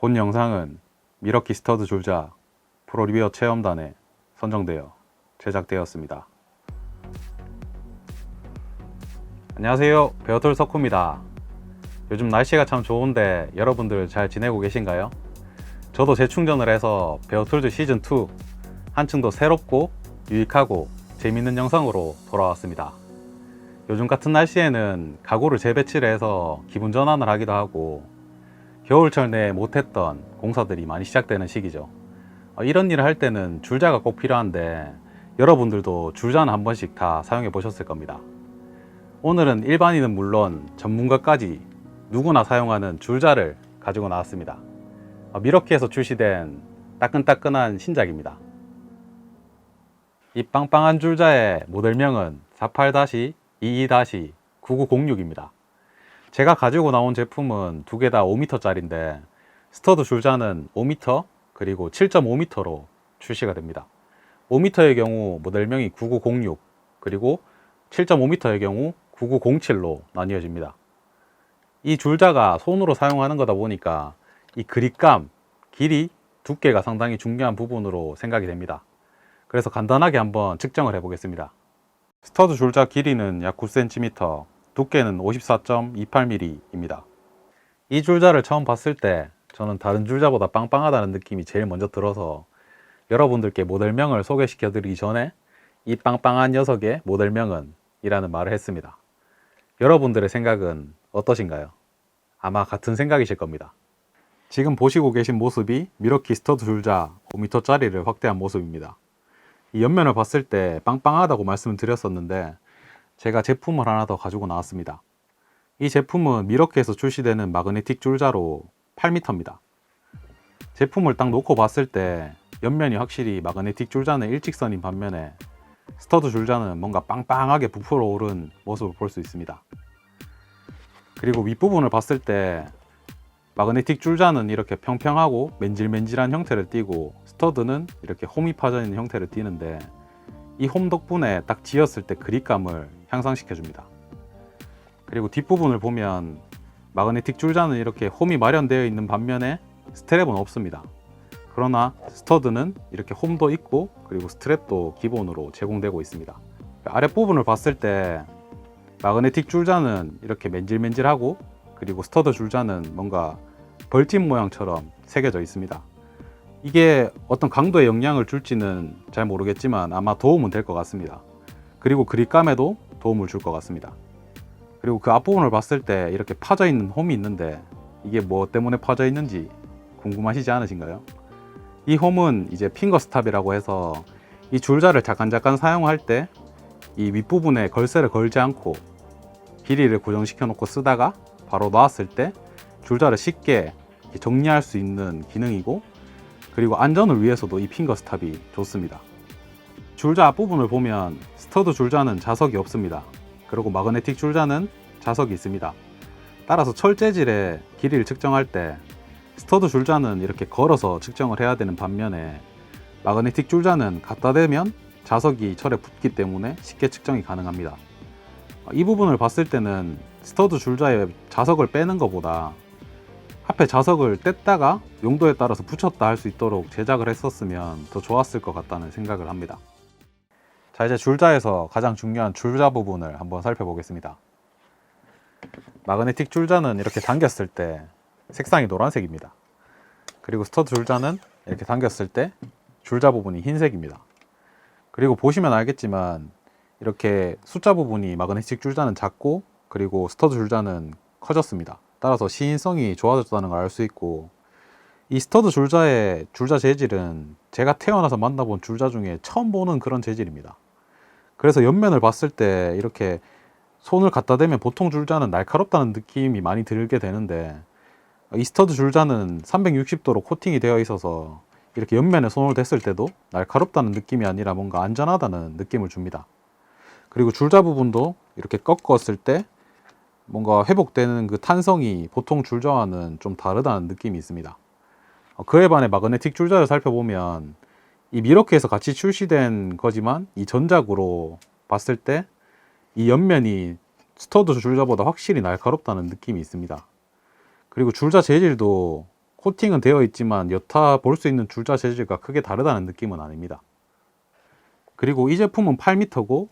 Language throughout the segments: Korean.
본 영상은 미러키 스터드 줄자 프로리뷰어 체험단에 선정되어 제작되었습니다. 안녕하세요, 배어툴 석구입니다. 요즘 날씨가 참 좋은데 여러분들 잘 지내고 계신가요? 저도 재충전을 해서 배어툴즈 시즌2 한층 더 새롭고 유익하고 재밌는 영상으로 돌아왔습니다. 요즘 같은 날씨에는 가구를 재배치를 해서 기분 전환을 하기도 하고 겨울철 내에 못했던 공사들이 많이 시작되는 시기죠. 이런 일을 할 때는 줄자가 꼭 필요한데 여러분들도 줄자는 한 번씩 다 사용해 보셨을 겁니다. 오늘은 일반인은 물론 전문가까지 누구나 사용하는 줄자를 가지고 나왔습니다. 미러키에서 출시된 따끈따끈한 신작입니다. 이 빵빵한 줄자의 모델명은 48-22-9906입니다. 제가 가지고 나온 제품은 두 개 다 5m 짜리인데 스터드 줄자는 5m 그리고 7.5m로 출시가 됩니다. 5m의 경우 모델명이 9906 그리고 7.5m의 경우 9907로 나뉘어집니다. 이 줄자가 손으로 사용하는 거다 보니까 이 그립감, 길이, 두께가 상당히 중요한 부분으로 생각이 됩니다. 그래서 간단하게 한번 측정을 해 보겠습니다. 스터드 줄자 길이는 약 9cm, 두께는 54.28mm입니다. 이 줄자를 처음 봤을 때 저는 다른 줄자보다 빵빵하다는 느낌이 제일 먼저 들어서 여러분들께 모델명을 소개시켜 드리기 전에 이 빵빵한 녀석의 모델명은 이라는 말을 했습니다. 여러분들의 생각은 어떠신가요? 아마 같은 생각이실 겁니다. 지금 보시고 계신 모습이 미러키 스터드 줄자 5m 짜리를 확대한 모습입니다. 이 옆면을 봤을 때 빵빵하다고 말씀을 드렸었는데 제가 제품을 하나 더 가지고 나왔습니다. 이 제품은 미러키에서 출시되는 마그네틱 줄자로 8m입니다. 제품을 딱 놓고 봤을 때 옆면이 확실히 마그네틱 줄자는 일직선인 반면에 스터드 줄자는 뭔가 빵빵하게 부풀어 오른 모습을 볼 수 있습니다. 그리고 윗부분을 봤을 때 마그네틱 줄자는 이렇게 평평하고 맨질맨질한 형태를 띠고 스터드는 이렇게 홈이 파져 있는 형태를 띠는데 이 홈 덕분에 딱 쥐었을 때 그립감을 향상시켜 줍니다. 그리고 뒷부분을 보면 마그네틱 줄자는 이렇게 홈이 마련되어 있는 반면에 스트랩은 없습니다. 그러나 스터드는 이렇게 홈도 있고 그리고 스트랩도 기본으로 제공되고 있습니다. 아랫부분을 봤을 때 마그네틱 줄자는 이렇게 맨질맨질하고 그리고 스터드 줄자는 뭔가 벌집 모양처럼 새겨져 있습니다. 이게 어떤 강도의 영향을 줄지는 잘 모르겠지만 아마 도움은 될 것 같습니다. 그리고 그립감에도 도움을 줄 것 같습니다. 그리고 그 앞부분을 봤을 때 이렇게 파져 있는 홈이 있는데 이게 뭐 때문에 파져 있는지 궁금하시지 않으신가요? 이 홈은 이제 핑거 스탑이라고 해서 이 줄자를 잠깐 사용할 때 이 윗부분에 걸쇠를 걸지 않고 길이를 고정시켜 놓고 쓰다가 바로 놨을 때 줄자를 쉽게 정리할 수 있는 기능이고 그리고 안전을 위해서도 이 핑거 스탑이 좋습니다. 줄자 앞부분을 보면 스터드 줄자는 자석이 없습니다. 그리고 마그네틱 줄자는 자석이 있습니다. 따라서 철 재질의 길이를 측정할 때 스터드 줄자는 이렇게 걸어서 측정을 해야 되는 반면에 마그네틱 줄자는 갖다 대면 자석이 철에 붙기 때문에 쉽게 측정이 가능합니다. 이 부분을 봤을 때는 스터드 줄자에 자석을 빼는 것보다 앞에 자석을 뗐다가 용도에 따라서 붙였다 할 수 있도록 제작을 했었으면 더 좋았을 것 같다는 생각을 합니다. 자, 이제 줄자에서 가장 중요한 줄자 부분을 한번 살펴보겠습니다. 마그네틱 줄자는 이렇게 당겼을 때 색상이 노란색입니다. 그리고 스터드 줄자는 이렇게 당겼을 때 줄자 부분이 흰색입니다. 그리고 보시면 알겠지만 이렇게 숫자 부분이 마그네틱 줄자는 작고 그리고 스터드 줄자는 커졌습니다. 따라서 시인성이 좋아졌다는 걸 알 수 있고 이 스터드 줄자의 줄자 재질은 제가 태어나서 만나본 줄자 중에 처음 보는 그런 재질입니다. 그래서 옆면을 봤을 때 이렇게 손을 갖다 대면 보통 줄자는 날카롭다는 느낌이 많이 들게 되는데 이 스터드 줄자는 360도로 코팅이 되어 있어서 이렇게 옆면에 손을 댔을 때도 날카롭다는 느낌이 아니라 뭔가 안전하다는 느낌을 줍니다. 그리고 줄자 부분도 이렇게 꺾었을 때 뭔가 회복되는 그 탄성이 보통 줄자와는 좀 다르다는 느낌이 있습니다. 그에 반해 마그네틱 줄자를 살펴보면 이 미러키에서 같이 출시된 거지만 이 전작으로 봤을 때 이 옆면이 스터드 줄자보다 확실히 날카롭다는 느낌이 있습니다. 그리고 줄자 재질도 코팅은 되어 있지만 여타 볼 수 있는 줄자 재질과 크게 다르다는 느낌은 아닙니다. 그리고 이 제품은 8m고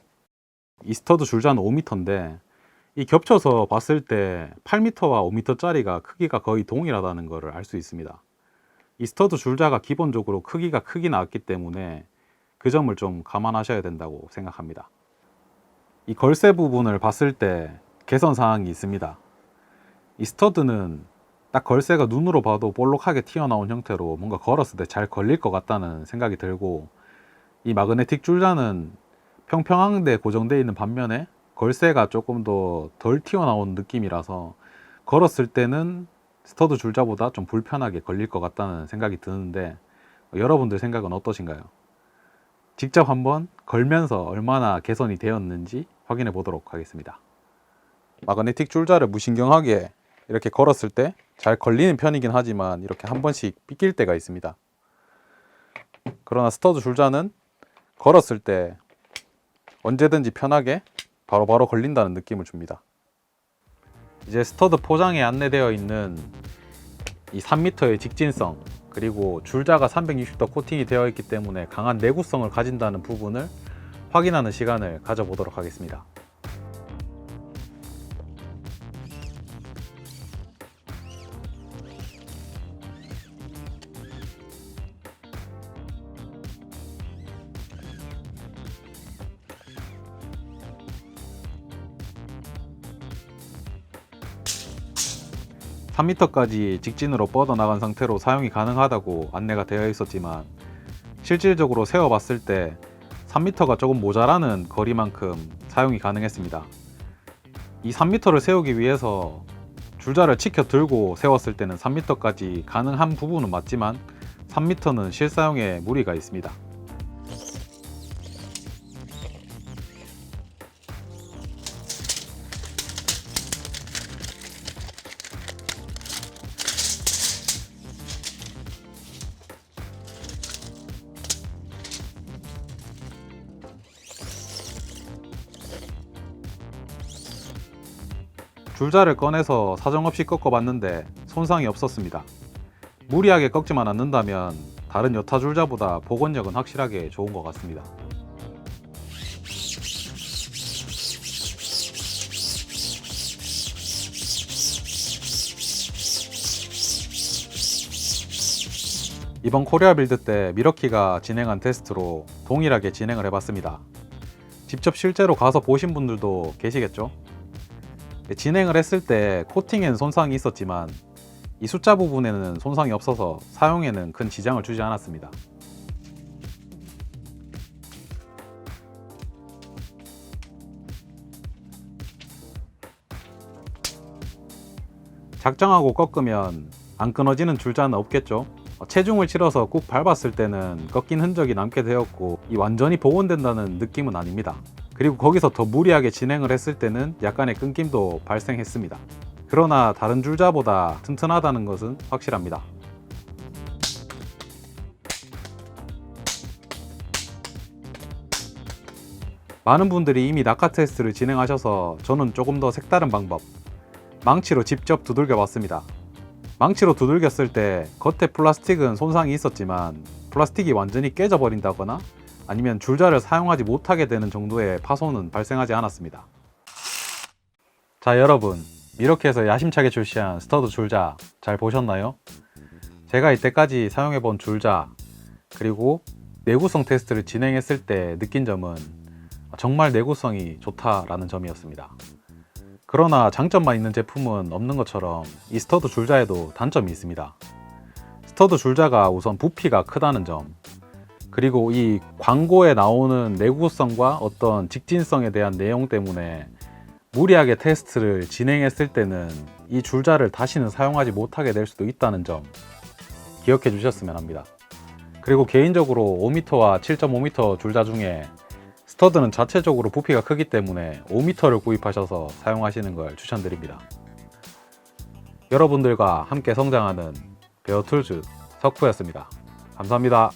이 스터드 줄자는 5m인데 이 겹쳐서 봤을 때 8m와 5m짜리가 크기가 거의 동일하다는 것을 알 수 있습니다. 이 스터드 줄자가 기본적으로 크기가 크게 나왔기 때문에 그 점을 좀 감안하셔야 된다고 생각합니다. 이 걸쇠 부분을 봤을 때 개선 사항이 있습니다. 이 스터드는 딱 걸쇠가 눈으로 봐도 볼록하게 튀어나온 형태로 뭔가 걸었을 때 잘 걸릴 것 같다는 생각이 들고, 이 마그네틱 줄자는 평평한데 고정되어 있는 반면에 걸쇠가 조금 더 덜 튀어나온 느낌이라서 걸었을 때는 스터드 줄자보다 좀 불편하게 걸릴 것 같다는 생각이 드는데, 여러분들 생각은 어떠신가요? 직접 한번 걸면서 얼마나 개선이 되었는지 확인해 보도록 하겠습니다. 마그네틱 줄자를 무신경하게 이렇게 걸었을 때 잘 걸리는 편이긴 하지만 이렇게 한 번씩 삐낄 때가 있습니다. 그러나 스터드 줄자는 걸었을 때 언제든지 편하게 바로바로 걸린다는 느낌을 줍니다. 이제 스터드 포장에 안내되어 있는 이 3m의 직진성, 그리고 줄자가 360도 코팅이 되어 있기 때문에 강한 내구성을 가진다는 부분을 확인하는 시간을 가져보도록 하겠습니다. (3m까지) 직진으로 뻗어나간 상태로 사용이 가능하다고 안내가 되어 있었지만 실질적으로 세워봤을 때 3m가 조금 모자라는 거리만큼 사용이 가능했습니다. 이 3m를 세우기 위해서 줄자를 치켜 들고 세웠을 때는 3m까지 가능한 부분은 맞지만 3m는 실사용에 무리가 있습니다. 줄자를 꺼내서 사정없이 꺾어봤는데 손상이 없었습니다. 무리하게 꺾지만 않는다면 다른 여타 줄자보다 복원력은 확실하게 좋은 것 같습니다. 이번 코리아 빌드 때 미러키가 진행한 테스트로 동일하게 진행을 해봤습니다. 직접 실제로 가서 보신 분들도 계시겠죠? 진행을 했을 때 코팅에는 손상이 있었지만 이 숫자 부분에는 손상이 없어서 사용에는 큰 지장을 주지 않았습니다. 작정하고 꺾으면 안 끊어지는 줄자는 없겠죠? 체중을 실어서 꾹 밟았을 때는 꺾인 흔적이 남게 되었고 이 완전히 복원된다는 느낌은 아닙니다. 그리고 거기서 더 무리하게 진행을 했을 때는 약간의 끊김도 발생했습니다. 그러나 다른 줄자보다 튼튼하다는 것은 확실합니다. 많은 분들이 이미 낙하 테스트를 진행하셔서 저는 조금 더 색다른 방법, 망치로 직접 두들겨 봤습니다. 망치로 두들겼을 때 겉에 플라스틱은 손상이 있었지만 플라스틱이 완전히 깨져버린다거나 아니면 줄자를 사용하지 못하게 되는 정도의 파손은 발생하지 않았습니다. 자, 여러분, 미러키에서 야심차게 출시한 스터드 줄자 잘 보셨나요? 제가 이때까지 사용해본 줄자 그리고 내구성 테스트를 진행했을 때 느낀 점은 정말 내구성이 좋다라는 점이었습니다. 그러나 장점만 있는 제품은 없는 것처럼 이 스터드 줄자에도 단점이 있습니다. 스터드 줄자가 우선 부피가 크다는 점, 그리고 이 광고에 나오는 내구성과 어떤 직진성에 대한 내용 때문에 무리하게 테스트를 진행했을 때는 이 줄자를 다시는 사용하지 못하게 될 수도 있다는 점 기억해 주셨으면 합니다. 그리고 개인적으로 5m와 7.5m 줄자 중에 스터드는 자체적으로 부피가 크기 때문에 5m를 구입하셔서 사용하시는 걸 추천드립니다. 여러분들과 함께 성장하는 베어툴즈 석후였습니다. 감사합니다.